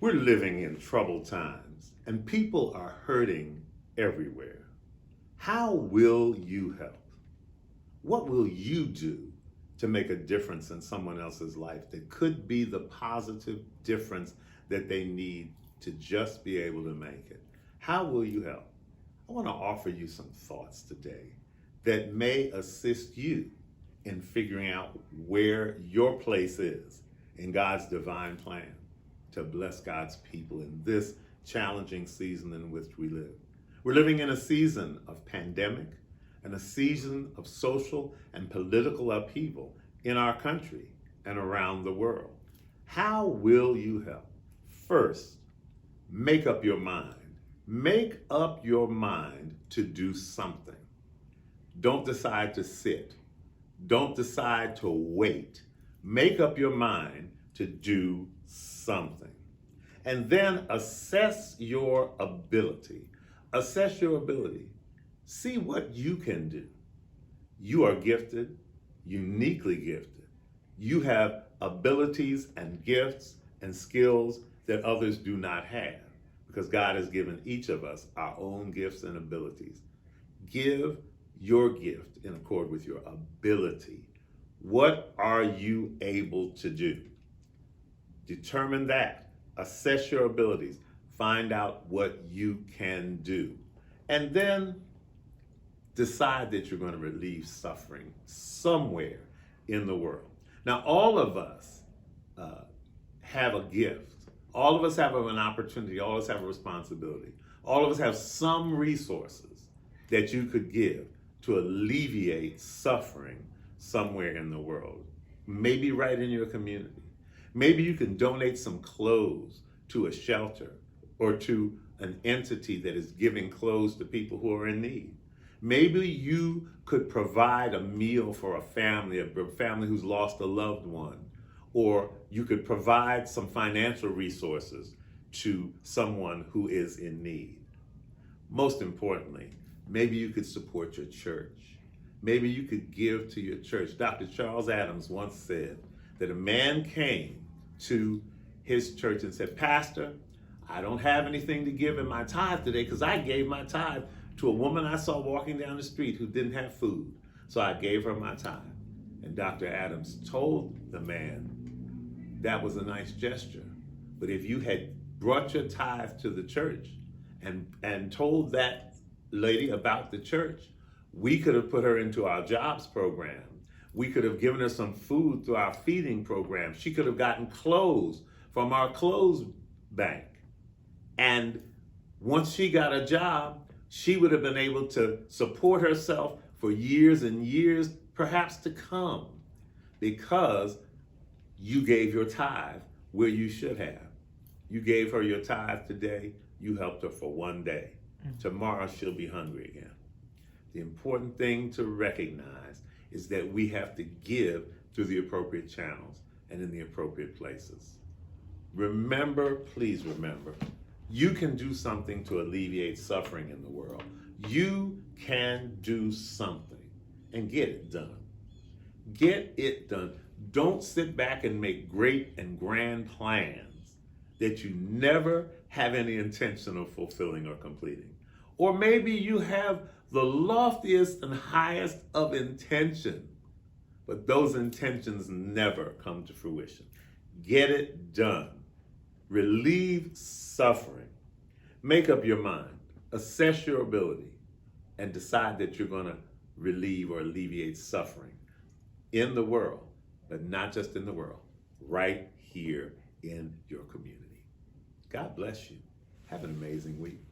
We're living in troubled times and people are hurting everywhere. How will you help? What will you do to make a difference in someone else's life that could be the positive difference that they need to just be able to make it? How will you help? I want to offer you some thoughts today that may assist you in figuring out where your place is in God's divine plan to bless God's people in this challenging season in which we live. We're living in a season of pandemic and a season of social and political upheaval in our country and around the world. How will you help? First, make up your mind. Make up your mind to do something. Don't decide to sit. Don't decide to wait. Make up your mind to do something. And then assess your ability. Assess your ability. See what you can do. You are gifted, uniquely gifted. You have abilities and gifts and skills that others do not have because God has given each of us our own gifts and abilities. Give your gift in accord with your ability. What are you able to do? Determine that. Assess your abilities. Find out what you can do. And then decide that you're going to relieve suffering somewhere in the world. Now, all of us have a gift. All of us have an opportunity. All of us have a responsibility. All of us have some resources that you could give to alleviate suffering somewhere in the world. Maybe right in your community. Maybe you can donate some clothes to a shelter or to an entity that is giving clothes to people who are in need. Maybe you could provide a meal for a family who's lost a loved one, or you could provide some financial resources to someone who is in need. Most importantly, maybe you could support your church. Maybe you could give to your church. Dr. Charles Adams once said that a man came to his church and said, "Pastor, I don't have anything to give in my tithe today because I gave my tithe to a woman I saw walking down the street who didn't have food. So I gave her my tithe." And Dr. Adams told the man, that was a nice gesture. But if you had brought your tithe to the church and told that lady about the church, we could have put her into our jobs program. We could have given her some food through our feeding program. She could have gotten clothes from our clothes bank. And once she got a job, she would have been able to support herself for years and years, perhaps to come, because you gave your tithe where you should have. You gave her your tithe today, you helped her for one day. Tomorrow she'll be hungry again. The important thing to recognize is that we have to give through the appropriate channels and in the appropriate places. Remember, please remember, you can do something to alleviate suffering in the world. You can do something and get it done. Get it done. Don't sit back and make great and grand plans that you never have any intention of fulfilling or completing. Or maybe you have the loftiest and highest of intention, but those intentions never come to fruition. Get it done. Relieve suffering. Make up your mind. Assess your ability and decide that you're going to relieve or alleviate suffering in the world, but not just in the world, right here in your community. God bless you. Have an amazing week.